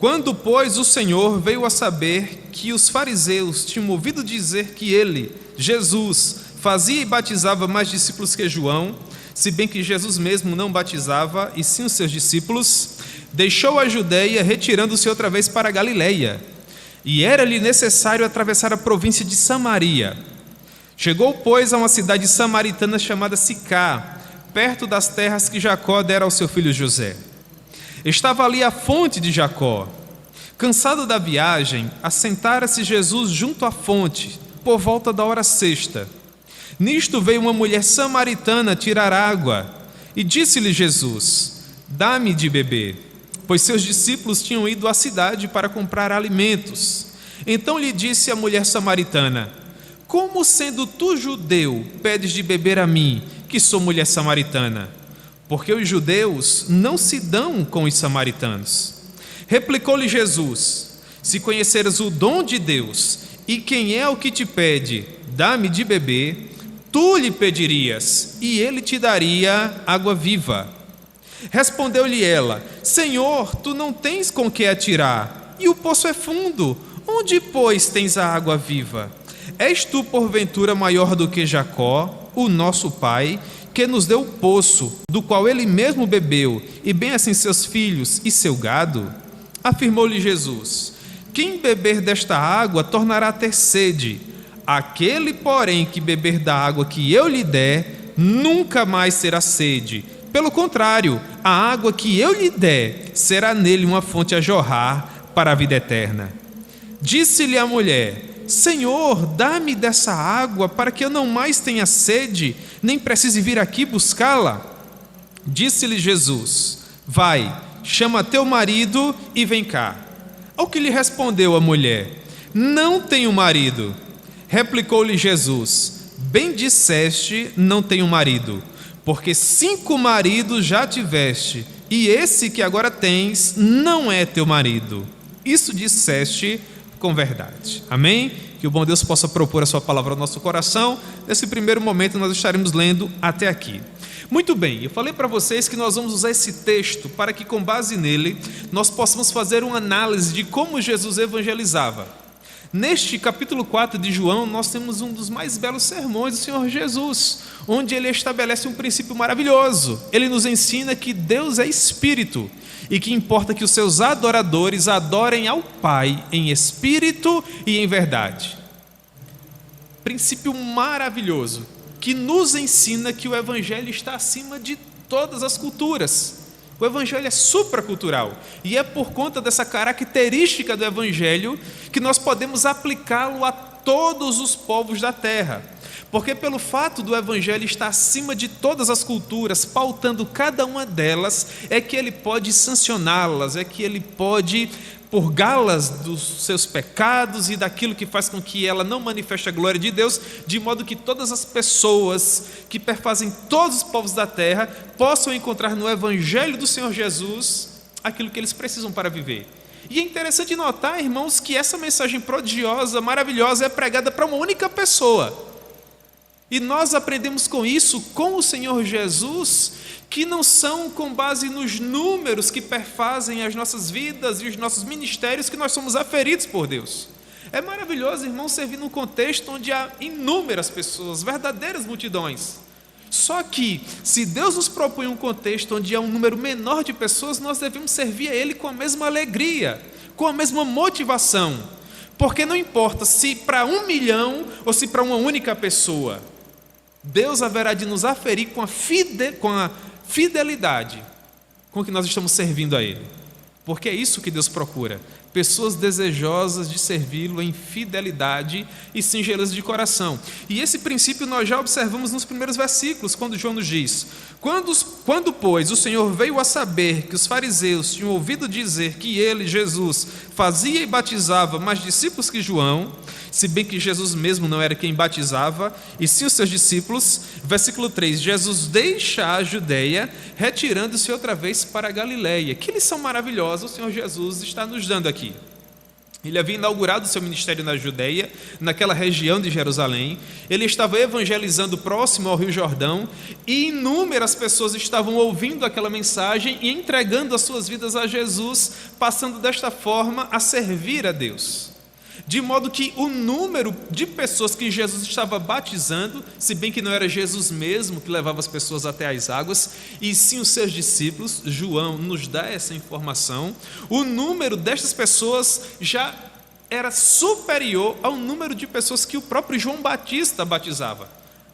Quando, pois, o Senhor veio a saber que os fariseus tinham ouvido dizer que ele, Jesus, fazia e batizava mais discípulos que João, se bem que Jesus mesmo não batizava, e sim os seus discípulos, deixou a Judeia, retirando-se outra vez para a Galileia. E era-lhe necessário atravessar a província de Samaria. Chegou, pois, a uma cidade samaritana chamada Sicá, perto das terras que Jacó dera ao seu filho José. Estava ali a fonte de Jacó. Cansado da viagem, assentara-se Jesus junto à fonte, por volta da hora sexta. Nisto veio uma mulher samaritana tirar água, e disse-lhe Jesus: dá-me de beber, pois seus discípulos tinham ido à cidade para comprar alimentos. Então lhe disse a mulher samaritana: como, sendo tu judeu, pedes de beber a mim, que sou mulher samaritana? Porque os judeus não se dão com os samaritanos. Replicou-lhe Jesus: se conheceras o dom de Deus, e quem é o que te pede, dá-me de beber, tu lhe pedirias, e ele te daria água viva. Respondeu-lhe ela: Senhor, tu não tens com que atirar, e o poço é fundo. Onde, pois, tens a água viva? És tu, porventura, maior do que Jacó, o nosso pai, que nos deu o poço, do qual ele mesmo bebeu, e bem assim seus filhos e seu gado? Afirmou-lhe Jesus: quem beber desta água tornará a ter sede. Aquele, porém, que beber da água que eu lhe der, nunca mais terá sede. Pelo contrário, a água que eu lhe der será nele uma fonte a jorrar para a vida eterna. Disse-lhe a mulher: Senhor, dá-me dessa água para que eu não mais tenha sede, nem precise vir aqui buscá-la. Disse-lhe Jesus: vai, chama teu marido e vem cá. Ao que lhe respondeu a mulher: não tenho marido. Replicou-lhe Jesus: bem disseste, não tenho marido, porque 5 maridos já tiveste, e esse que agora tens não é teu marido. Isso disseste com verdade. Amém? Que o bom Deus possa propor a sua palavra ao nosso coração. Nesse primeiro momento nós estaremos lendo até aqui. Muito bem, eu falei para vocês que nós vamos usar esse texto para que, com base nele, nós possamos fazer uma análise de como Jesus evangelizava. Neste capítulo 4 de João, nós temos um dos mais belos sermões do Senhor Jesus, onde ele estabelece um princípio maravilhoso. Ele nos ensina que Deus é Espírito e que importa que os seus adoradores adorem ao Pai em espírito e em verdade. Princípio maravilhoso, que nos ensina que o Evangelho está acima de todas as culturas. O Evangelho é supracultural, e é por conta dessa característica do Evangelho que nós podemos aplicá-lo a todos os povos da terra. Porque pelo fato do Evangelho estar acima de todas as culturas, pautando cada uma delas, é que ele pode sancioná-las, é que ele pode purgá-las dos seus pecados e daquilo que faz com que ela não manifeste a glória de Deus, de modo que todas as pessoas que perfazem todos os povos da terra possam encontrar no Evangelho do Senhor Jesus aquilo que eles precisam para viver. E é interessante notar, irmãos, que essa mensagem prodigiosa, maravilhosa, é pregada para uma única pessoa. E nós aprendemos com isso, com o Senhor Jesus, que não são com base nos números que perfazem as nossas vidas e os nossos ministérios que nós somos aferidos por Deus. É maravilhoso, irmão, servir num contexto onde há inúmeras pessoas, verdadeiras multidões. Só que, se Deus nos propõe um contexto onde há um número menor de pessoas, nós devemos servir a Ele com a mesma alegria, com a mesma motivação. Porque não importa se para 1 milhão ou se para uma única pessoa, Deus haverá de nos aferir com a fidelidade com que nós estamos servindo a Ele. Porque é isso que Deus procura. Pessoas desejosas de servi-lo em fidelidade e singeleza de coração. E esse princípio nós já observamos nos primeiros versículos, quando João nos diz: Quando, pois, o Senhor veio a saber que os fariseus tinham ouvido dizer que ele, Jesus, fazia e batizava mais discípulos que João, se bem que Jesus mesmo não era quem batizava, e sim os seus discípulos, versículo 3, Jesus deixa a Judeia, retirando-se outra vez para a Galileia. Que lição maravilhosa o Senhor Jesus está nos dando aqui. Ele havia inaugurado seu ministério na Judeia, naquela região de Jerusalém. Ele estava evangelizando próximo ao Rio Jordão e inúmeras pessoas estavam ouvindo aquela mensagem e entregando as suas vidas a Jesus, passando desta forma a servir a Deus. De modo que o número de pessoas que Jesus estava batizando, se bem que não era Jesus mesmo que levava as pessoas até as águas, e sim os seus discípulos, João nos dá essa informação, o número destas pessoas já era superior ao número de pessoas que o próprio João Batista batizava.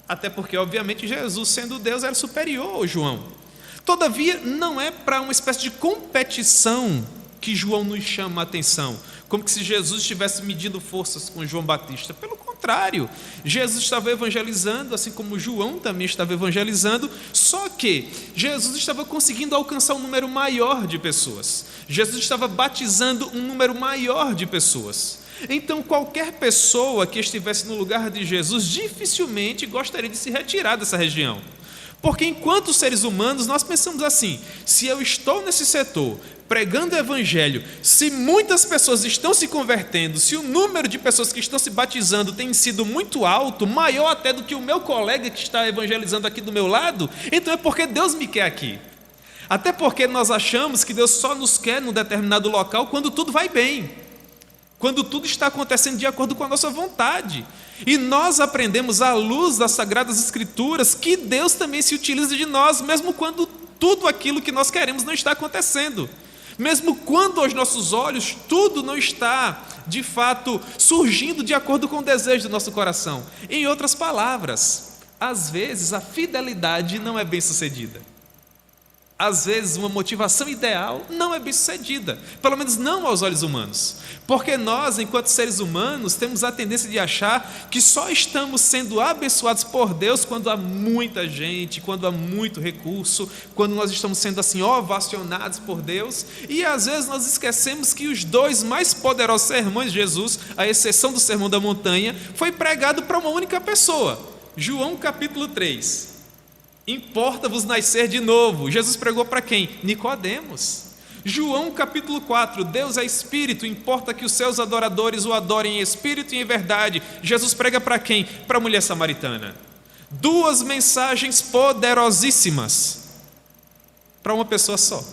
Até porque, obviamente, Jesus, sendo Deus, era superior ao João. Todavia, não é para uma espécie de competição que João nos chama a atenção, como que se Jesus estivesse medindo forças com João Batista. Pelo contrário, Jesus estava evangelizando, assim como João também estava evangelizando, só que Jesus estava conseguindo alcançar um número maior de pessoas. Jesus estava batizando um número maior de pessoas. Então, qualquer pessoa que estivesse no lugar de Jesus dificilmente gostaria de se retirar dessa região. Porque enquanto seres humanos, nós pensamos assim: se eu estou nesse setor pregando o evangelho, se muitas pessoas estão se convertendo, se o número de pessoas que estão se batizando tem sido muito alto, maior até do que o meu colega que está evangelizando aqui do meu lado, então é porque Deus me quer aqui. Até porque nós achamos que Deus só nos quer num determinado local quando tudo vai bem, quando tudo está acontecendo de acordo com a nossa vontade. E nós aprendemos à luz das Sagradas Escrituras que Deus também se utiliza de nós, mesmo quando tudo aquilo que nós queremos não está acontecendo. Mesmo quando aos nossos olhos tudo não está, de fato, surgindo de acordo com o desejo do nosso coração. Em outras palavras, às vezes a fidelidade não é bem sucedida. Às vezes uma motivação ideal não é bem sucedida, pelo menos não aos olhos humanos, porque nós, enquanto seres humanos, temos a tendência de achar que só estamos sendo abençoados por Deus quando há muita gente, quando há muito recurso, quando nós estamos sendo assim ovacionados por Deus, e às vezes nós esquecemos que os dois mais poderosos sermões de Jesus, à exceção do Sermão da Montanha, foi pregado para uma única pessoa. João capítulo 3. Importa-vos nascer de novo. Jesus pregou para quem? Nicodemos. João capítulo 4, Deus é espírito, importa que os seus adoradores o adorem em espírito e em verdade. Jesus prega para quem? Para a mulher samaritana. Duas mensagens poderosíssimas para uma pessoa só.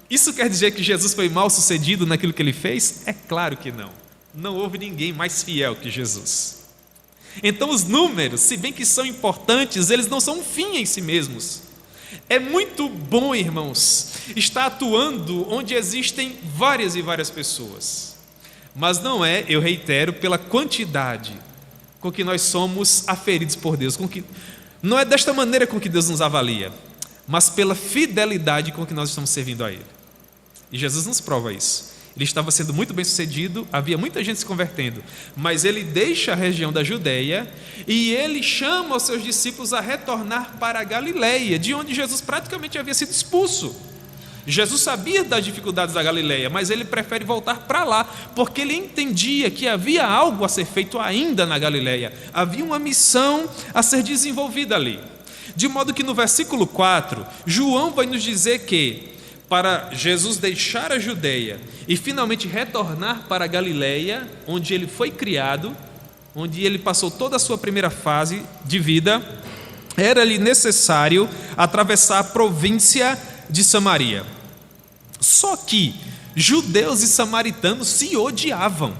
Isso quer dizer que Jesus foi mal sucedido naquilo que ele fez? É claro que não. Não houve ninguém mais fiel que Jesus. Então os números, se bem que são importantes, eles não são um fim em si mesmos. É muito bom, irmãos, estar atuando onde existem várias e várias pessoas. Mas não é, eu reitero, pela quantidade com que nós somos aferidos por Deus. Não é desta maneira com que Deus nos avalia, mas pela fidelidade com que nós estamos servindo a Ele. E Jesus nos prova isso. Ele estava sendo muito bem sucedido, havia muita gente se convertendo, mas ele deixa a região da Judeia e ele chama os seus discípulos a retornar para a Galileia, de onde Jesus praticamente havia sido expulso. Jesus sabia das dificuldades da Galileia, mas ele prefere voltar para lá, porque ele entendia que havia algo a ser feito ainda na Galileia, havia uma missão a ser desenvolvida ali. De modo que no versículo 4, João vai nos dizer que para Jesus deixar a Judeia e finalmente retornar para a Galileia, onde ele foi criado, onde ele passou toda a sua primeira fase de vida, era-lhe necessário atravessar a província de Samaria. Só que judeus e samaritanos se odiavam.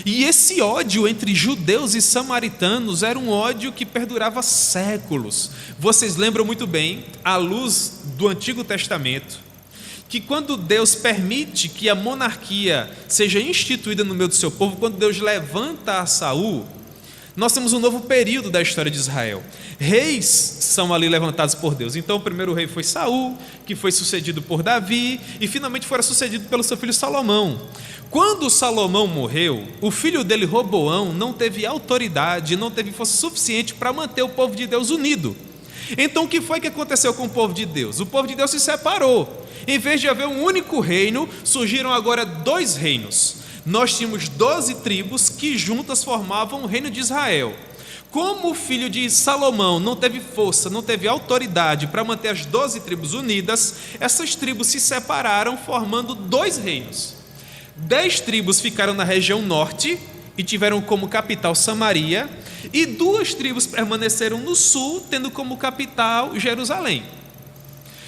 E esse ódio entre judeus e samaritanos era um ódio que perdurava séculos. Vocês lembram muito bem, à luz do Antigo Testamento, que quando Deus permite que a monarquia seja instituída no meio do seu povo, quando Deus levanta a Saul, nós temos um novo período da história de Israel. Reis são ali levantados por Deus. Então o primeiro rei foi Saul, que foi sucedido por Davi, e finalmente foi sucedido pelo seu filho Salomão. Quando Salomão morreu, o filho dele, Roboão, não teve autoridade, não teve força suficiente para manter o povo de Deus unido. Então o que foi que aconteceu com o povo de Deus? O povo de Deus se separou. Em vez de haver um único reino, surgiram agora dois reinos. Nós tínhamos 12 tribos que juntas formavam o reino de Israel. Como o filho de Salomão não teve força, não teve autoridade para manter as 12 tribos unidas, essas tribos se separaram, formando dois reinos. 10 tribos ficaram na região norte e tiveram como capital Samaria, e 2 tribos permaneceram no sul, tendo como capital Jerusalém.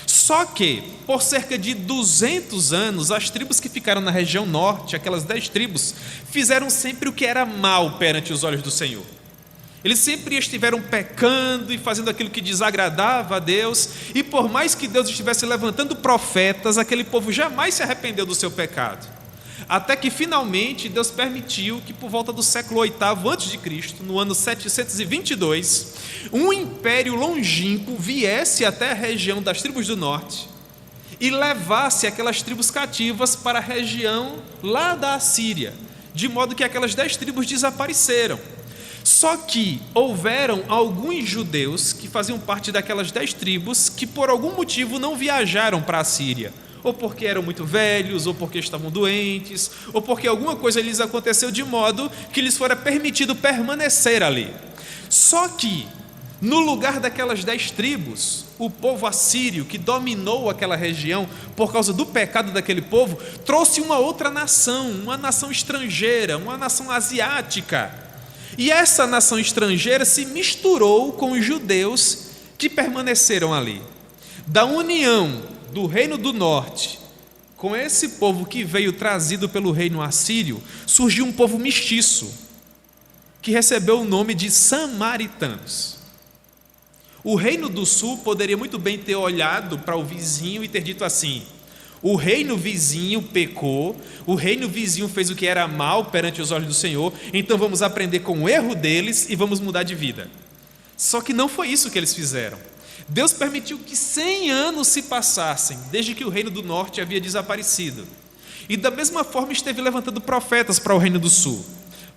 Só que, por cerca de 200 anos, as tribos que ficaram na região norte, aquelas 10 tribos, fizeram sempre o que era mal perante os olhos do Senhor. Eles sempre estiveram pecando e fazendo aquilo que desagradava a Deus, e por mais que Deus estivesse levantando profetas, aquele povo jamais se arrependeu do seu pecado. Até que finalmente Deus permitiu que por volta do século VIII a.C., no ano 722, um império longínquo viesse até a região das tribos do norte e levasse aquelas tribos cativas para a região lá da Assíria, de modo que aquelas 10 tribos desapareceram. Só que houveram alguns judeus que faziam parte daquelas 10 tribos que por algum motivo não viajaram para a Síria, ou porque eram muito velhos, ou porque estavam doentes, ou porque alguma coisa lhes aconteceu de modo que lhes fora permitido permanecer ali. Só que, no lugar daquelas 10 tribos, o povo assírio, que dominou aquela região por causa do pecado daquele povo, trouxe uma outra nação, uma nação estrangeira, uma nação asiática. E essa nação estrangeira se misturou com os judeus que permaneceram ali. Da união do reino do norte com esse povo que veio trazido pelo reino assírio, surgiu um povo mestiço, que recebeu o nome de samaritanos. O reino do sul poderia muito bem ter olhado para o vizinho e ter dito assim: o reino vizinho pecou, o reino vizinho fez o que era mal perante os olhos do Senhor, então vamos aprender com o erro deles e vamos mudar de vida. Só que não foi isso que eles fizeram. Deus permitiu que 100 anos se passassem desde que o reino do norte havia desaparecido, e da mesma forma esteve levantando profetas para o reino do sul,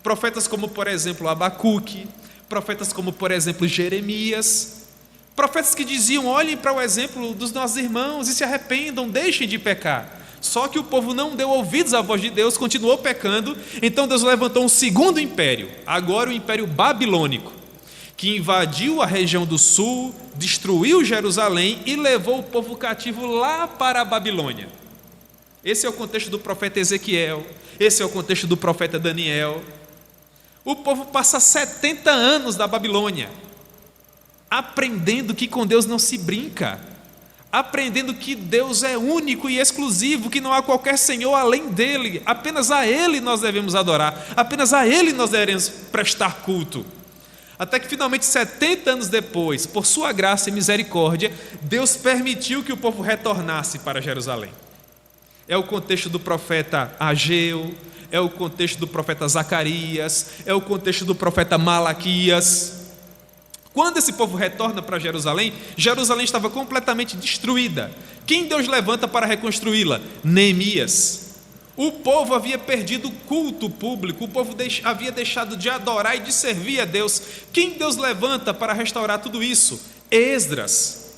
profetas como por exemplo Abacuque, profetas como por exemplo Jeremias, profetas que diziam: olhem para o exemplo dos nossos irmãos e se arrependam, deixem de pecar. Só que o povo não deu ouvidos à voz de Deus, continuou pecando. Então Deus levantou um segundo império, agora o império babilônico, que invadiu a região do sul, destruiu Jerusalém e levou o povo cativo lá para a Babilônia. Esse é o contexto do profeta Ezequiel, esse é o contexto do profeta Daniel. O povo passa 70 anos da Babilônia, aprendendo que com Deus não se brinca, aprendendo que Deus é único e exclusivo, que não há qualquer Senhor além dele, apenas a Ele nós devemos adorar, apenas a Ele nós devemos prestar culto. Até que finalmente, 70 anos depois, por sua graça e misericórdia, Deus permitiu que o povo retornasse para Jerusalém. É o contexto do profeta Ageu, é o contexto do profeta Zacarias, é o contexto do profeta Malaquias. Quando esse povo retorna para Jerusalém, Jerusalém estava completamente destruída. Quem Deus levanta para reconstruí-la? Neemias. O povo havia perdido o culto público, o povo havia deixado de adorar e de servir a Deus. Quem Deus levanta para restaurar tudo isso? Esdras.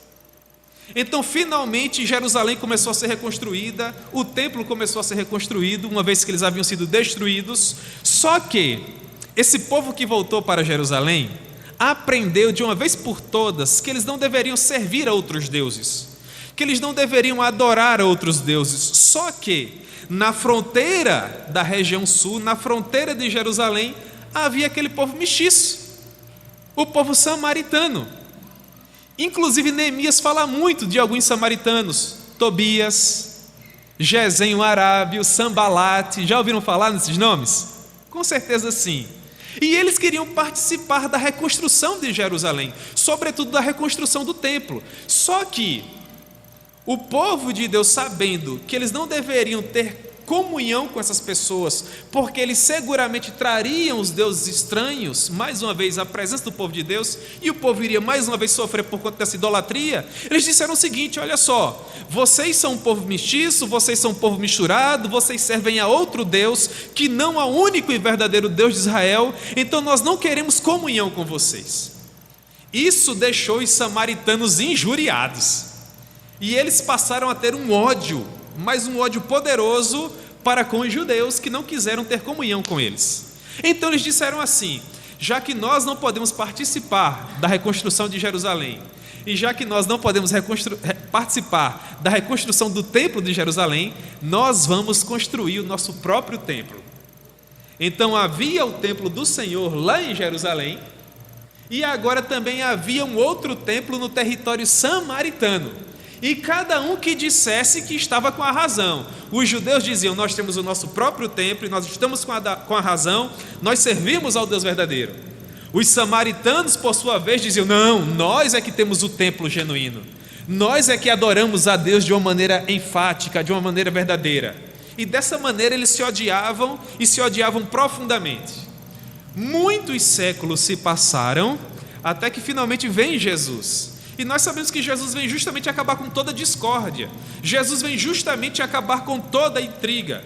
Então, finalmente, Jerusalém começou a ser reconstruída, o templo começou a ser reconstruído, uma vez que eles haviam sido destruídos. Só que esse povo que voltou para Jerusalém aprendeu de uma vez por todas que eles não deveriam servir a outros deuses, que eles não deveriam adorar a outros deuses. Só que na fronteira da região sul, na fronteira de Jerusalém, havia aquele povo mestiço, o povo samaritano. Inclusive Neemias fala muito de alguns samaritanos: Tobias, Gesem o arábio, Sambalate. Já ouviram falar nesses nomes? Com certeza sim. E eles queriam participar da reconstrução de Jerusalém, sobretudo da reconstrução do templo. Só que o povo de Deus, sabendo que eles não deveriam ter comunhão com essas pessoas, porque eles seguramente trariam os deuses estranhos, mais uma vez, à presença do povo de Deus, e o povo iria mais uma vez sofrer por conta dessa idolatria, eles disseram o seguinte: olha só, vocês são um povo mestiço, vocês são um povo misturado, vocês servem a outro Deus, que não ao único e verdadeiro Deus de Israel, então nós não queremos comunhão com vocês. Isso deixou os samaritanos injuriados, e eles passaram a ter um ódio, mas um ódio poderoso para com os judeus que não quiseram ter comunhão com eles. Então eles disseram assim: já que nós não podemos participar da reconstrução de Jerusalém, e já que nós não podemos participar da reconstrução do templo de Jerusalém, nós vamos construir o nosso próprio templo. Então havia o templo do Senhor lá em Jerusalém, e agora também havia um outro templo no território samaritano. E cada um que dissesse que estava com a razão. Os judeus diziam: nós temos o nosso próprio templo e nós estamos com a razão, nós servimos ao Deus verdadeiro. Os samaritanos, por sua vez, diziam: não, nós é que temos o templo genuíno, nós é que adoramos a Deus de uma maneira enfática, de uma maneira verdadeira. E dessa maneira eles se odiavam e se odiavam profundamente. Muitos séculos se passaram até que finalmente vem Jesus. E nós sabemos que Jesus vem justamente acabar com toda discórdia. Jesus vem justamente acabar com toda intriga.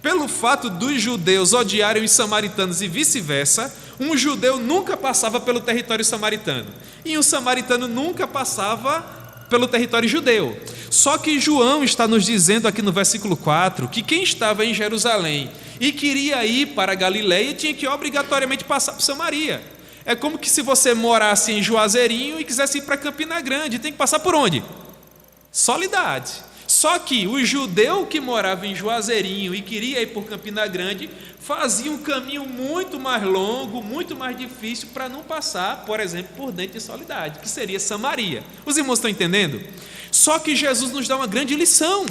Pelo fato dos judeus odiarem os samaritanos e vice-versa, um judeu nunca passava pelo território samaritano e um samaritano nunca passava pelo território judeu. Só que João está nos dizendo aqui no versículo 4 que quem estava em Jerusalém e queria ir para a Galileia tinha que obrigatoriamente passar por Samaria. É como que se você morasse em Juazeirinho e quisesse ir para Campina Grande, tem que passar por onde? Soledade. Só que o judeu que morava em Juazeirinho e queria ir por Campina Grande fazia um caminho muito mais longo, muito mais difícil para não passar, por exemplo, por dentro de Soledade, que seria Samaria. Os irmãos estão entendendo? Só que Jesus nos dá uma grande lição.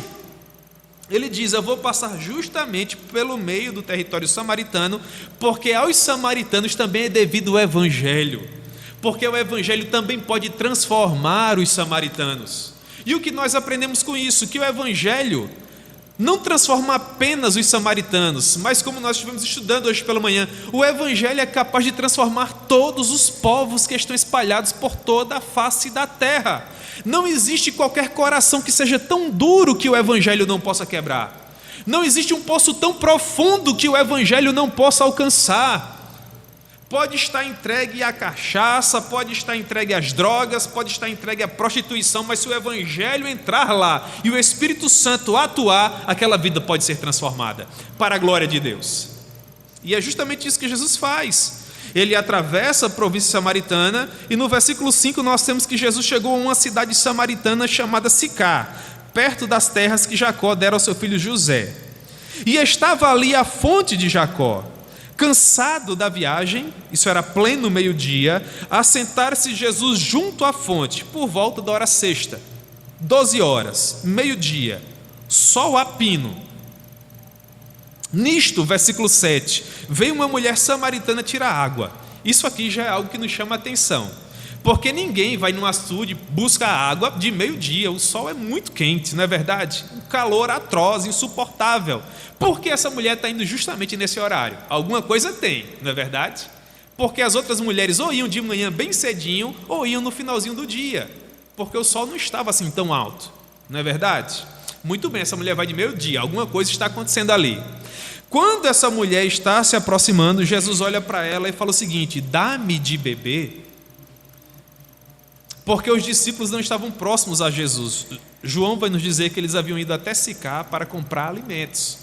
Ele diz: eu vou passar justamente pelo meio do território samaritano, porque aos samaritanos também é devido o evangelho, porque o evangelho também pode transformar os samaritanos. E o que nós aprendemos com isso? Que o evangelho não transforma apenas os samaritanos, mas como nós estivemos estudando hoje pela manhã, o evangelho é capaz de transformar todos os povos que estão espalhados por toda a face da terra. Não existe qualquer coração que seja tão duro que o evangelho não possa quebrar. Não existe um poço tão profundo que o evangelho não possa alcançar. Pode estar entregue à cachaça, pode estar entregue às drogas, pode estar entregue à prostituição, mas se o evangelho entrar lá e o Espírito Santo atuar, aquela vida pode ser transformada para a glória de Deus. E é justamente isso que Jesus faz. Ele atravessa a província samaritana e no versículo 5 nós temos que Jesus chegou a uma cidade samaritana chamada Sicar, perto das terras que Jacó dera ao seu filho José. E estava ali a fonte de Jacó. Cansado da viagem, isso era pleno meio-dia, assentar-se Jesus junto à fonte, por volta da hora sexta, 12 horas, meio-dia, sol a pino. Nisto, versículo 7, veio uma mulher samaritana tirar água. Isso aqui já é algo que nos chama a atenção, porque ninguém vai num açude buscar água de meio-dia, o sol é muito quente, não é verdade? Um calor atroz, insuportável. Por que essa mulher está indo justamente nesse horário? Alguma coisa tem, não é verdade? Porque as outras mulheres ou iam de manhã bem cedinho, ou iam no finalzinho do dia, porque o sol não estava assim tão alto, não é verdade? Muito bem, essa mulher vai de meio-dia, alguma coisa está acontecendo ali. Quando essa mulher está se aproximando, Jesus olha para ela e fala o seguinte: dá-me de beber. Porque os discípulos não estavam próximos a Jesus. João vai nos dizer que eles haviam ido até Sicar para comprar alimentos.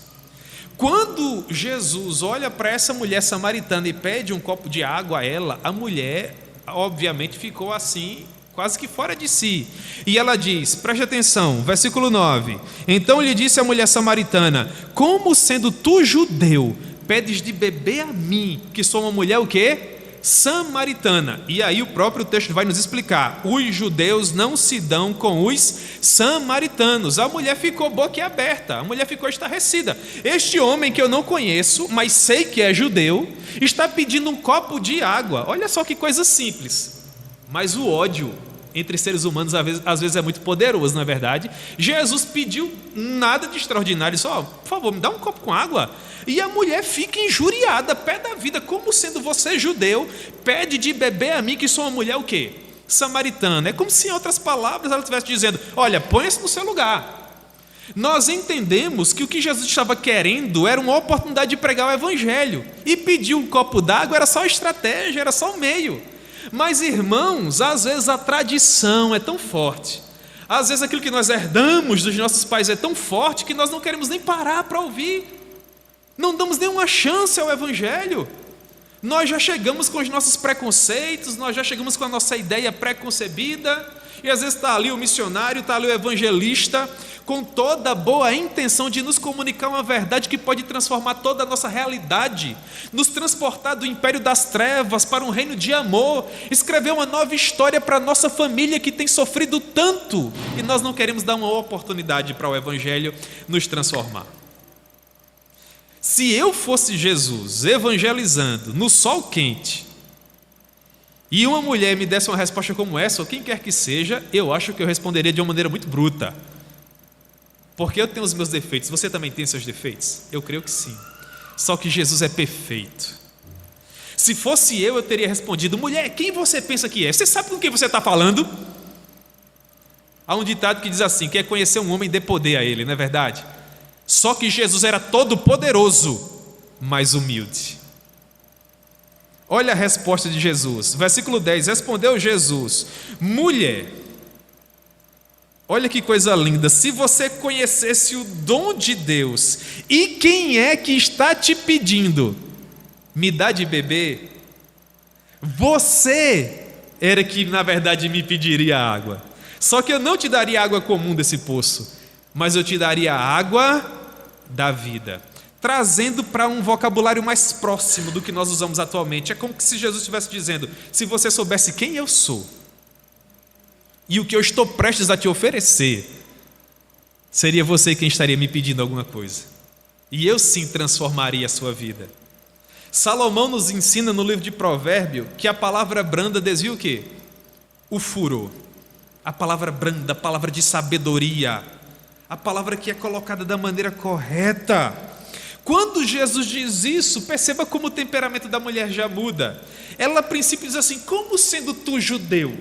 Quando Jesus olha para essa mulher samaritana e pede um copo de água a ela, a mulher obviamente ficou assim, quase que fora de si. E ela diz, preste atenção, versículo 9: então lhe disse a mulher samaritana: como sendo tu judeu, pedes de beber a mim, que sou uma mulher o quê? Samaritana. E aí o próprio texto vai nos explicar: os judeus não se dão com os samaritanos. A mulher ficou boquiaberta, a mulher ficou estarrecida. Este homem que eu não conheço, mas sei que é judeu, está pedindo um copo de água. Olha só que coisa simples. Mas o ódio entre seres humanos às vezes é muito poderoso, não é verdade? Jesus pediu nada de extraordinário, só, por favor, me dá um copo com água. E a mulher fica injuriada, pé da vida: como sendo você judeu, pede de beber a mim, que sou uma mulher o quê? Samaritana. É como se, em outras palavras, ela estivesse dizendo: olha, põe-se no seu lugar. Nós entendemos que o que Jesus estava querendo era uma oportunidade de pregar o evangelho, e pedir um copo d'água era só estratégia, era só o meio. Mas, irmãos, às vezes a tradição é tão forte, às vezes aquilo que nós herdamos dos nossos pais é tão forte que nós não queremos nem parar para ouvir, não damos nenhuma chance ao evangelho. Nós já chegamos com os nossos preconceitos, nós já chegamos com a nossa ideia pré-concebida, E às vezes está ali o missionário, está ali o evangelista, com toda a boa intenção de nos comunicar uma verdade que pode transformar toda a nossa realidade, nos transportar do império das trevas para um reino de amor, escrever uma nova história para a nossa família que tem sofrido tanto, e nós não queremos dar uma oportunidade para o evangelho nos transformar. Se eu fosse Jesus evangelizando no sol quente, e uma mulher me desse uma resposta como essa, ou quem quer que seja, eu acho que eu responderia de uma maneira muito bruta. Porque eu tenho os meus defeitos, você também tem seus defeitos? Eu creio que sim. Só que Jesus é perfeito. Se fosse eu teria respondido: mulher, quem você pensa que é? Você sabe com quem você está falando? Há um ditado que diz assim: quer conhecer um homem, dê poder a ele, não é verdade? Só que Jesus era todo poderoso, mas humilde. Olha a resposta de Jesus, versículo 10, respondeu Jesus: mulher, olha que coisa linda, se você conhecesse o dom de Deus, e quem é que está te pedindo, me dá de beber, você era que na verdade me pediria água. Só que eu não te daria água comum desse poço, mas eu te daria a água da vida. Trazendo para um vocabulário mais próximo do que nós usamos atualmente, é como se Jesus estivesse dizendo: se você soubesse quem eu sou e o que eu estou prestes a te oferecer, seria você quem estaria me pedindo alguma coisa, e eu sim transformaria a sua vida. Salomão nos ensina no livro de Provérbios que a palavra branda desvia o quê? O furor. A palavra branda, a palavra de sabedoria, a palavra que é colocada da maneira correta. Quando Jesus diz isso, perceba como o temperamento da mulher já muda. Ela a princípio diz assim: como sendo tu judeu?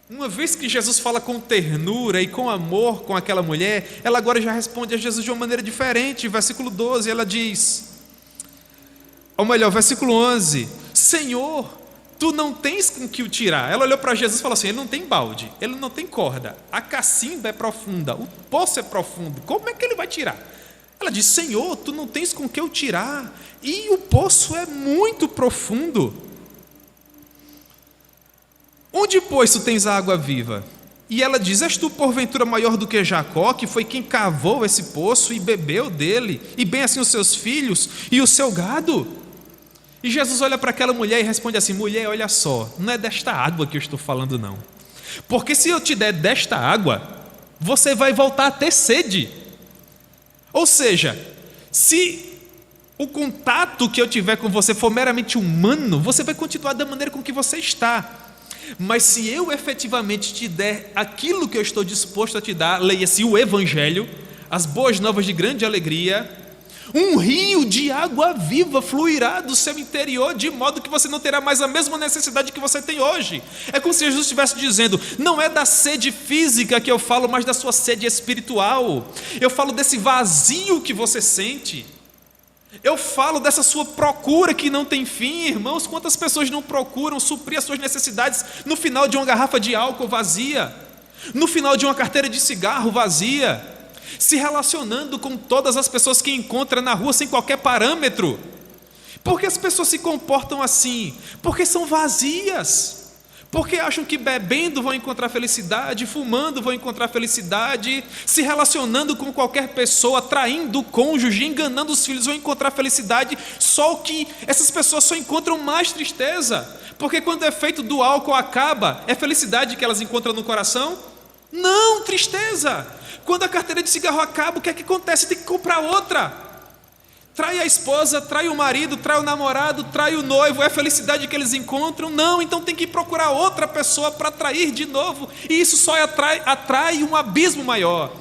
Uma vez que Jesus fala com ternura e com amor com aquela mulher, ela agora já responde a Jesus de uma maneira diferente. Versículo 12, ela diz, ou melhor, versículo 11: Senhor, tu não tens com que o tirar. Ela olhou para Jesus e falou assim: ele não tem balde, ele não tem corda, a cacimba é profunda, o poço é profundo, como é que ele vai tirar? Ela diz: Senhor, tu não tens com que eu tirar, e o poço é muito profundo. Onde, pois, tu tens a água viva? E ela diz: és tu porventura maior do que Jacó, que foi quem cavou esse poço e bebeu dele, e bem assim os seus filhos e o seu gado? E Jesus olha para aquela mulher e responde assim: mulher, olha só, não é desta água que eu estou falando não, porque se eu te der desta água, você vai voltar a ter sede. Ou seja, se o contato que eu tiver com você for meramente humano, você vai continuar da maneira com que você está. Mas se eu efetivamente te der aquilo que eu estou disposto a te dar, leia-se o Evangelho, as boas novas de grande alegria, um rio de água viva fluirá do seu interior, de modo que você não terá mais a mesma necessidade que você tem hoje. É como se Jesus estivesse dizendo: não é da sede física que eu falo, mas da sua sede espiritual. Eu falo desse vazio que você sente. Eu falo dessa sua procura que não tem fim. Irmãos, quantas pessoas não procuram suprir as suas necessidades no final de uma garrafa de álcool vazia, no final de uma carteira de cigarro vazia, se relacionando com todas as pessoas que encontra na rua sem qualquer parâmetro. Por que as pessoas se comportam assim? Porque são vazias, porque acham que bebendo vão encontrar felicidade, fumando vão encontrar felicidade, se relacionando com qualquer pessoa, traindo o cônjuge, enganando os filhos vão encontrar felicidade. Só que essas pessoas só encontram mais tristeza, porque quando o efeito do álcool acaba, é felicidade que elas encontram no coração? Não, tristeza. Quando a carteira de cigarro acaba, o que é que acontece? Tem que comprar outra. Trai a esposa, trai o marido, trai o namorado, trai o noivo. É a felicidade que eles encontram? Não, então tem que procurar outra pessoa para atrair de novo. E isso só atrai um abismo maior.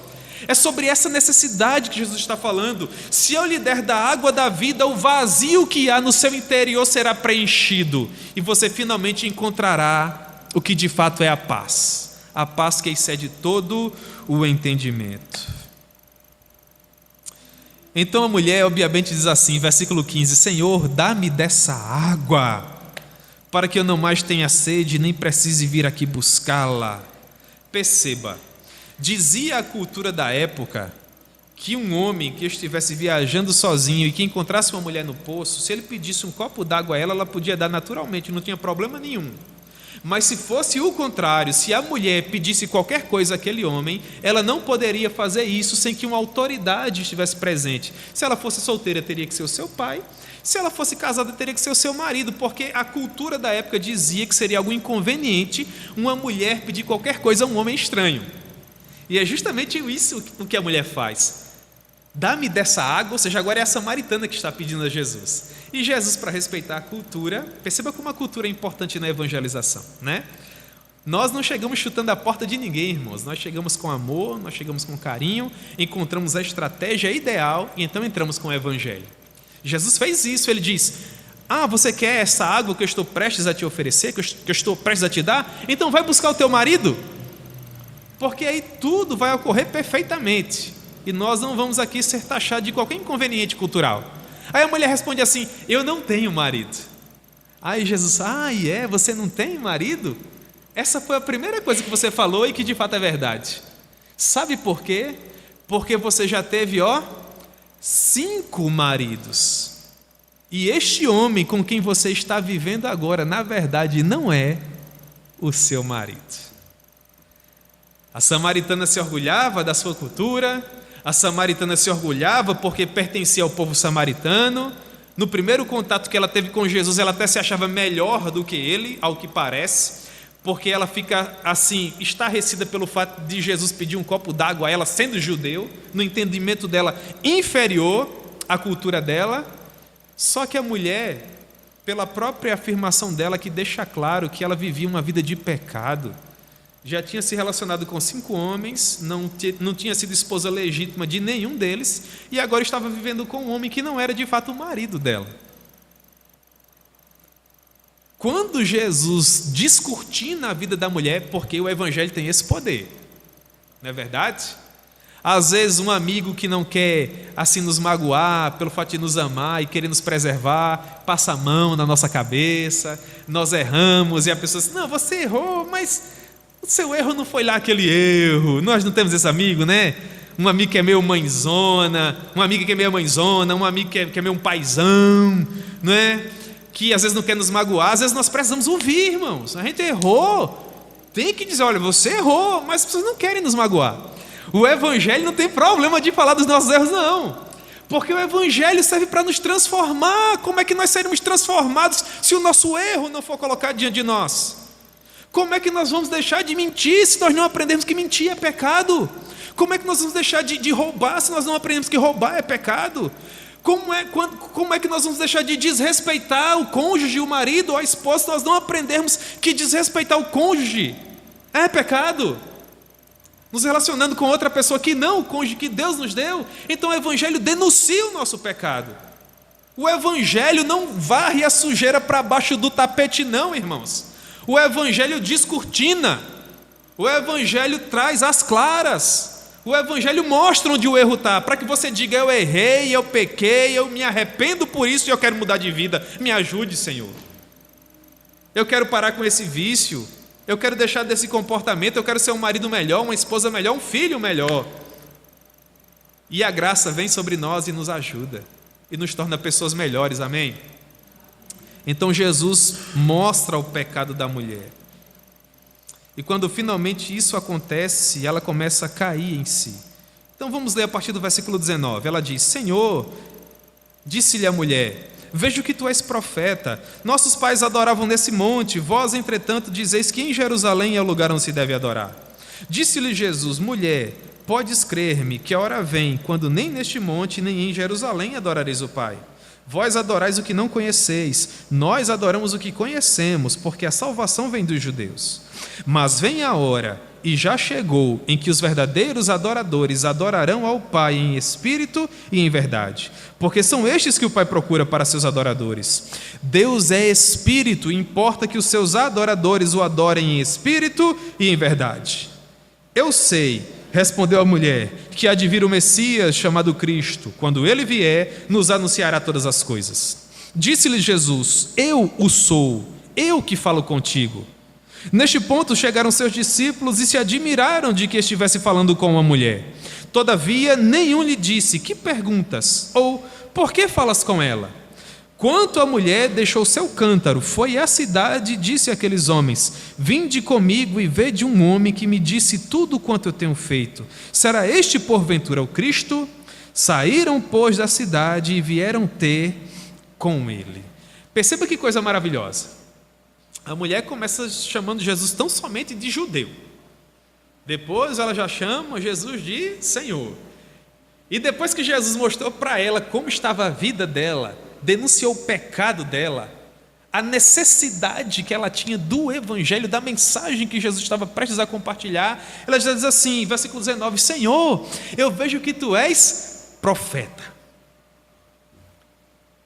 É sobre essa necessidade que Jesus está falando. Se eu lhe der da água da vida, o vazio que há no seu interior será preenchido, e você finalmente encontrará o que de fato é a paz. A paz que excede todo o entendimento. Então a mulher obviamente diz assim, versículo 15: Senhor, dá-me dessa água, para que eu não mais tenha sede, nem precise vir aqui buscá-la. Perceba, dizia a cultura da época que um homem que estivesse viajando sozinho e que encontrasse uma mulher no poço, se ele pedisse um copo d'água a ela, ela podia dar naturalmente, não tinha problema nenhum. Mas se fosse o contrário, se a mulher pedisse qualquer coisa àquele homem, ela não poderia fazer isso sem que uma autoridade estivesse presente. Se ela fosse solteira, teria que ser o seu pai. Se ela fosse casada, teria que ser o seu marido, porque a cultura da época dizia que seria algo inconveniente uma mulher pedir qualquer coisa a um homem estranho. E é justamente isso o que a mulher faz. Dá-me dessa água, ou seja, agora é a samaritana que está pedindo a Jesus. E Jesus, para respeitar a cultura, perceba como a cultura é importante na evangelização, né? Nós não chegamos chutando a porta de ninguém, irmãos. Nós chegamos com amor, nós chegamos com carinho, encontramos a estratégia ideal e então entramos com o evangelho. Jesus fez isso, ele diz: você quer essa água que eu estou prestes a te oferecer, que eu estou prestes a te dar? Então vai buscar o teu marido, porque aí tudo vai ocorrer perfeitamente e nós não vamos aqui ser taxados de qualquer inconveniente cultural. Aí a mulher responde assim: eu não tenho marido. Aí Jesus: você não tem marido? Essa foi a primeira coisa que você falou e que de fato é verdade. Sabe por quê? Porque você já teve 5 maridos. E este homem com quem você está vivendo agora, na verdade, não é o seu marido. A samaritana se orgulhava da sua cultura, a samaritana se orgulhava porque pertencia ao povo samaritano. No primeiro contato que ela teve com Jesus, ela até se achava melhor do que ele, ao que parece, porque ela fica assim, estarrecida pelo fato de Jesus pedir um copo d'água a ela, sendo judeu, no entendimento dela inferior à cultura dela. Só que a mulher, pela própria afirmação dela, que deixa claro que ela vivia uma vida de pecado, já tinha se relacionado com 5 homens, não tinha sido esposa legítima de nenhum deles, e agora estava vivendo com um homem que não era de fato o marido dela. Quando Jesus descortina a vida da mulher, porque o evangelho tem esse poder, não é verdade? Às vezes um amigo que não quer assim nos magoar, pelo fato de nos amar e querer nos preservar, passa a mão na nossa cabeça, nós erramos e a pessoa diz: não, você errou, mas o seu erro não foi lá aquele erro. Nós não temos esse amigo, né? Um amigo que é meio mãezona, uma amiga que é meio mãezona, um amigo que é meio um paizão, não é? Que às vezes não quer nos magoar. Às vezes nós precisamos ouvir, irmãos. A gente errou, tem que dizer: olha, você errou, mas as pessoas não querem nos magoar. O evangelho não tem problema de falar dos nossos erros, não, porque o evangelho serve para nos transformar. Como é que nós seremos transformados se o nosso erro não for colocado diante de nós? Como é que nós vamos deixar de mentir se nós não aprendemos que mentir é pecado? Como é que nós vamos deixar de roubar se nós não aprendemos que roubar é pecado? Como é que nós vamos deixar de desrespeitar o cônjuge, o marido ou a esposa, se nós não aprendermos que desrespeitar o cônjuge é pecado? Nos relacionando com outra pessoa que não o cônjuge que Deus nos deu. Então o evangelho denuncia o nosso pecado. O evangelho não varre a sujeira para baixo do tapete, não, irmãos. O evangelho descortina, o evangelho traz às claras, o evangelho mostra onde o erro está, para que você diga: eu errei, eu pequei, eu me arrependo por isso e eu quero mudar de vida, me ajude, Senhor. Eu quero parar com esse vício, eu quero deixar desse comportamento, eu quero ser um marido melhor, uma esposa melhor, um filho melhor. E a graça vem sobre nós e nos ajuda, e nos torna pessoas melhores, amém? Então Jesus mostra o pecado da mulher. E quando finalmente isso acontece, ela começa a cair em si. Então vamos ler a partir do versículo 19. Ela diz: Senhor, disse-lhe a mulher, vejo que tu és profeta. Nossos pais adoravam nesse monte, vós, entretanto, dizeis que em Jerusalém é o lugar onde se deve adorar. Disse-lhe Jesus: mulher, podes crer-me que a hora vem, quando nem neste monte, nem em Jerusalém adorareis o Pai. Vós adorais o que não conheceis, nós adoramos o que conhecemos, porque a salvação vem dos judeus. Mas vem a hora, e já chegou, em que os verdadeiros adoradores adorarão ao Pai em espírito e em verdade, porque são estes que o Pai procura para seus adoradores. Deus é espírito, e importa que os seus adoradores o adorem em espírito e em verdade. Eu sei, respondeu a mulher, que há de vir o Messias chamado Cristo. Quando ele vier, nos anunciará todas as coisas. Disse-lhe Jesus: eu o sou, eu que falo contigo. Neste ponto chegaram seus discípulos e se admiraram de que estivesse falando com uma mulher. Todavia nenhum lhe disse: que perguntas? Ou por que falas com ela? Quanto a mulher, deixou seu cântaro, foi à cidade e disse àqueles homens: vinde comigo e vede um homem que me disse tudo quanto eu tenho feito. Será este porventura o Cristo? Saíram, pois, da cidade e vieram ter com ele. Perceba que coisa maravilhosa. A mulher começa chamando Jesus tão somente de judeu. Depois ela já chama Jesus de Senhor. E depois que Jesus mostrou para ela como estava a vida dela, denunciou o pecado dela, a necessidade que ela tinha do evangelho, da mensagem que Jesus estava prestes a compartilhar, ela já diz assim, versículo 19: Senhor, eu vejo que tu és profeta.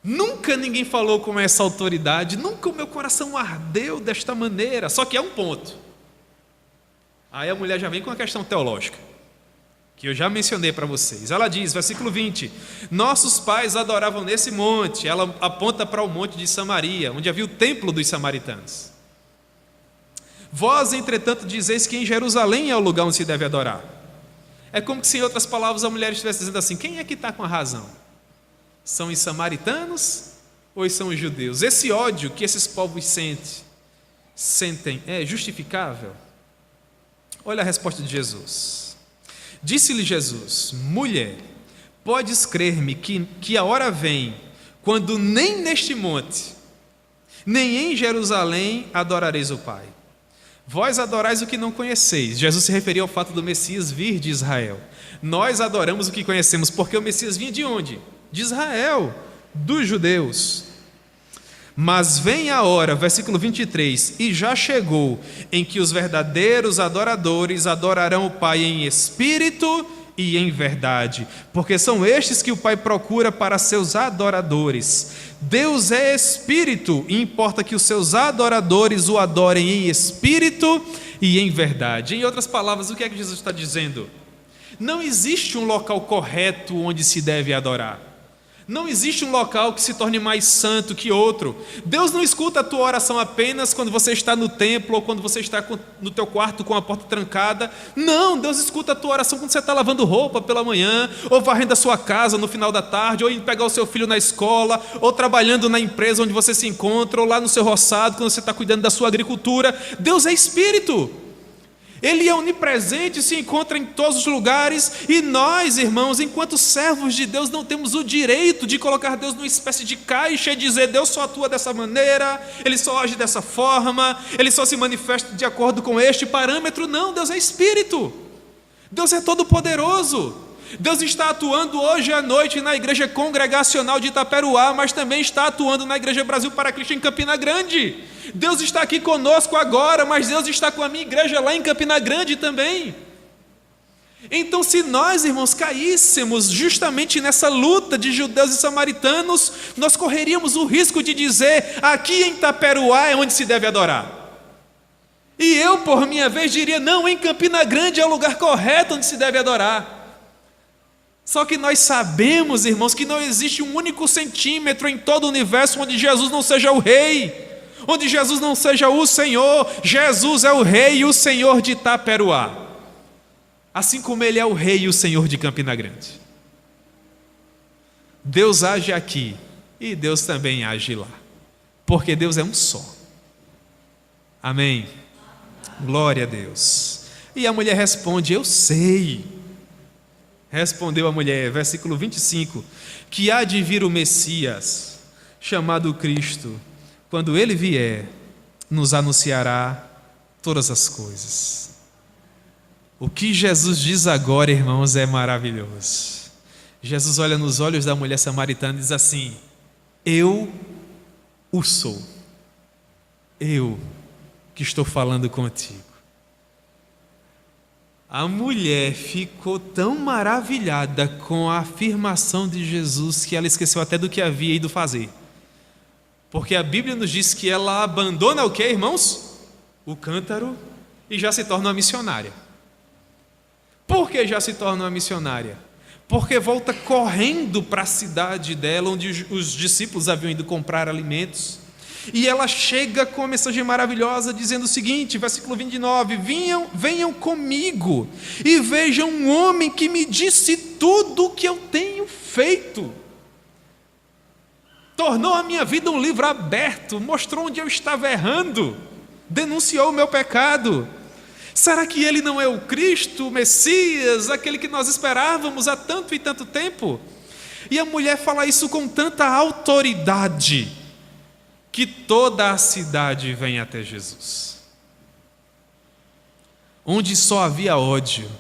Nunca ninguém falou com essa autoridade, nunca o meu coração ardeu desta maneira. Só que é um ponto. Aí a mulher já vem com a questão teológica, que eu já mencionei para vocês. Ela diz, versículo 20: nossos pais adoravam nesse monte. Ela aponta para o monte de Samaria, onde havia o templo dos samaritanos. Vós, entretanto, dizeis que em Jerusalém é o lugar onde se deve adorar. É como se, em outras palavras, a mulher estivesse dizendo assim: quem é que está com a razão? São os samaritanos ou são os judeus? Esse ódio que esses povos sentem é justificável? Olha a resposta de Jesus. Disse-lhe Jesus: mulher, podes crer-me que a hora vem, quando nem neste monte, nem em Jerusalém adorareis o Pai. Vós adorais o que não conheceis. Jesus se referia ao fato do Messias vir de Israel. Nós adoramos o que conhecemos, porque o Messias vinha de onde? De Israel, dos judeus. Mas vem a hora, versículo 23, e já chegou, em que os verdadeiros adoradores adorarão o Pai em espírito e em verdade, porque são estes que o Pai procura para seus adoradores. Deus é espírito, e importa que os seus adoradores o adorem em espírito e em verdade. Em outras palavras, o que é que Jesus está dizendo? Não existe um local correto onde se deve adorar. Não existe um local que se torne mais santo que outro. Deus não escuta a tua oração apenas quando você está no templo ou quando você está no teu quarto com a porta trancada. Não, Deus escuta a tua oração quando você está lavando roupa pela manhã, ou varrendo a sua casa no final da tarde, ou indo pegar o seu filho na escola, ou trabalhando na empresa onde você se encontra, ou lá no seu roçado quando você está cuidando da sua agricultura. Deus é espírito. Ele é onipresente, se encontra em todos os lugares, e nós, irmãos, enquanto servos de Deus, não temos o direito de colocar Deus numa espécie de caixa e dizer: Deus só atua dessa maneira, Ele só age dessa forma, Ele só se manifesta de acordo com este parâmetro. Não, Deus é Espírito, Deus é todo-poderoso. Deus está atuando hoje à noite na Igreja Congregacional de Itaperuá, mas também está atuando na Igreja Brasil para Cristo em Campina Grande. Deus está aqui conosco agora, mas Deus está com a minha igreja lá em Campina Grande também. Então, se nós, irmãos, caíssemos justamente nessa luta de judeus e samaritanos, nós correríamos o risco de dizer: aqui em Itaperuá é onde se deve adorar. E eu, por minha vez, diria: não, em Campina Grande é o lugar correto onde se deve adorar. Só que nós sabemos, irmãos, que não existe um único centímetro em todo o universo onde Jesus não seja o Rei, onde Jesus não seja o Senhor. Jesus é o Rei e o Senhor de Itaperuá, assim como Ele é o Rei e o Senhor de Campina Grande. Deus age aqui e Deus também age lá, porque Deus é um só. Amém? Glória a Deus. E a mulher responde: eu sei. Respondeu a mulher, versículo 25, que há de vir o Messias, chamado Cristo. Quando Ele vier, nos anunciará todas as coisas. O que Jesus diz agora, irmãos, é maravilhoso. Jesus olha nos olhos da mulher samaritana e diz assim: eu o sou. Eu que estou falando contigo. A mulher ficou tão maravilhada com a afirmação de Jesus que ela esqueceu até do que havia ido fazer. Porque a Bíblia nos diz que ela abandona o que, irmãos? O cântaro, e já se torna uma missionária. Por que já se torna uma missionária? Porque volta correndo para a cidade dela, onde os discípulos haviam ido comprar alimentos. E ela chega com uma mensagem maravilhosa, dizendo o seguinte, versículo 29, venham comigo e vejam um homem que me disse tudo o que eu tenho feito. tornou a minha vida um livro aberto, mostrou onde eu estava errando, denunciou o meu pecado. Será que ele não é o Cristo, o Messias, aquele que nós esperávamos há tanto e tanto tempo? E a mulher fala isso com tanta autoridade, que toda a cidade vem até Jesus. Onde só havia ódio,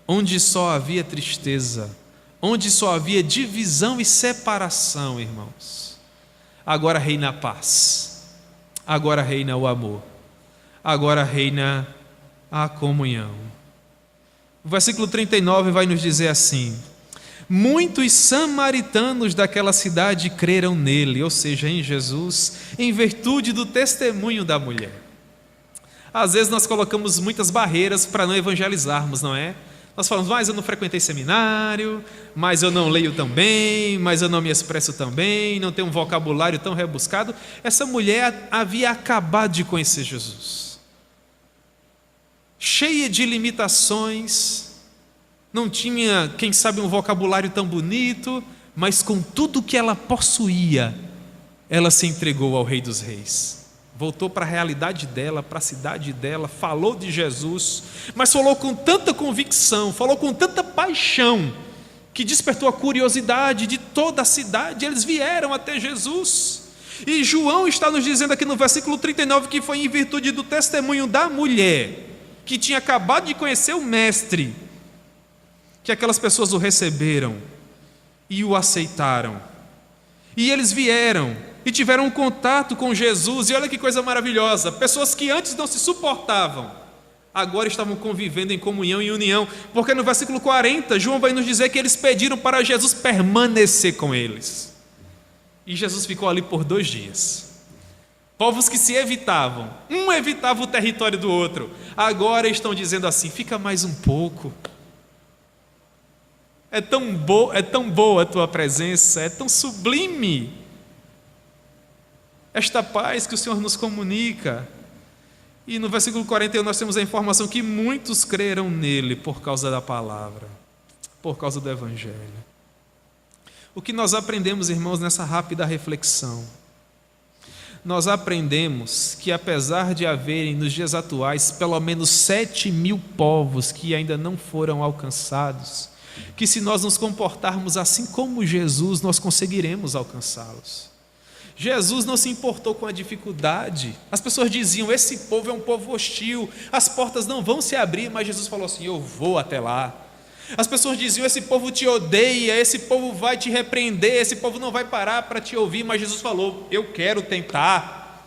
onde só havia tristeza, onde só havia divisão e separação, irmãos, agora reina a paz, agora reina o amor, agora reina a comunhão. O versículo 39 vai nos dizer assim: muitos samaritanos daquela cidade creram nele, ou seja, em Jesus, em virtude do testemunho da mulher. Às vezes nós colocamos muitas barreiras para não evangelizarmos, não é? Nós falamos, mas eu não frequentei seminário, mas eu não leio tão bem, mas eu não me expresso tão bem, não tenho um vocabulário tão rebuscado. Essa mulher havia acabado de conhecer Jesus, cheia de limitações, não tinha, quem sabe, um vocabulário tão bonito, mas com tudo que ela possuía, ela se entregou ao Rei dos Reis. Voltou para a realidade dela, para a cidade dela, falou de Jesus, mas falou com tanta convicção, falou com tanta paixão, que despertou a curiosidade de toda a cidade. Eles vieram até Jesus. E João está nos dizendo aqui no versículo 39 que foi em virtude do testemunho da mulher, que tinha acabado de conhecer o Mestre, que aquelas pessoas o receberam e o aceitaram. E eles vieram e tiveram um contato com Jesus, e olha que coisa maravilhosa, pessoas que antes não se suportavam, agora estavam convivendo em comunhão e união, porque no versículo 40, João vai nos dizer que eles pediram para Jesus permanecer com eles, e Jesus ficou ali por 2 dias. Povos que se evitavam, um evitava o território do outro, agora estão dizendo assim, fica mais um pouco, é tão boa a tua presença, é tão sublime esta paz que o Senhor nos comunica. E no versículo 41 nós temos a informação que muitos creram nele por causa da palavra, por causa do Evangelho. O que nós aprendemos, irmãos, nessa rápida reflexão? Nós aprendemos que apesar de haverem nos dias atuais pelo menos 7.000 povos que ainda não foram alcançados, que se nós nos comportarmos assim como Jesus, nós conseguiremos alcançá-los. Jesus não se importou com a dificuldade. As pessoas diziam, esse povo é um povo hostil, as portas não vão se abrir, mas Jesus falou assim, eu vou até lá. As pessoas diziam, esse povo te odeia, esse povo vai te repreender, esse povo não vai parar para te ouvir, mas Jesus falou, eu quero tentar.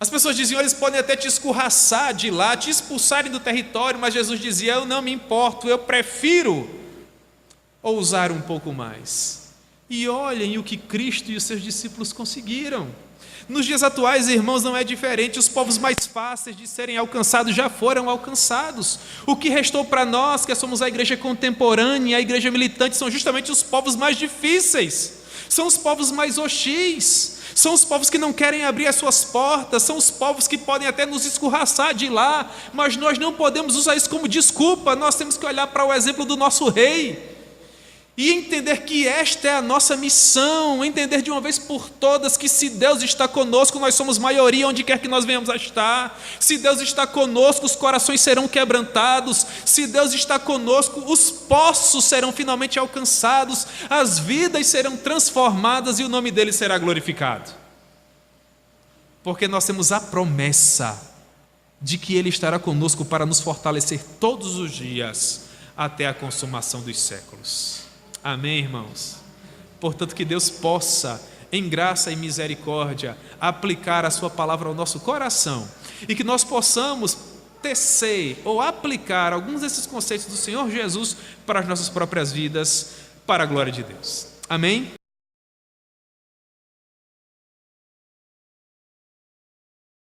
As pessoas diziam, eles podem até te escorraçar de lá, te expulsarem do território, mas Jesus dizia, eu não me importo, eu prefiro ousar um pouco mais. E olhem o que Cristo e os seus discípulos conseguiram. Nos dias atuais, irmãos, não é diferente. Os povos mais fáceis de serem alcançados já foram alcançados. O que restou para nós, que somos a igreja contemporânea, a igreja militante, são justamente os povos mais difíceis. São os povos mais hostis. São os povos que não querem abrir as suas portas. São os povos que podem até nos escorraçar de lá. Mas nós não podemos usar isso como desculpa. Nós temos que olhar para o exemplo do nosso rei e entender que esta é a nossa missão, entender de uma vez por todas que se Deus está conosco, nós somos maioria onde quer que nós venhamos a estar. Se Deus está conosco, os corações serão quebrantados. Se Deus está conosco, os poços serão finalmente alcançados, as vidas serão transformadas e o nome dele será glorificado. Porque nós temos a promessa de que ele estará conosco para nos fortalecer todos os dias até a consumação dos séculos. Amém, irmãos? Portanto, que Deus possa, em graça e misericórdia, aplicar a sua palavra ao nosso coração e que nós possamos tecer ou aplicar alguns desses conceitos do Senhor Jesus para as nossas próprias vidas, para a glória de Deus. Amém?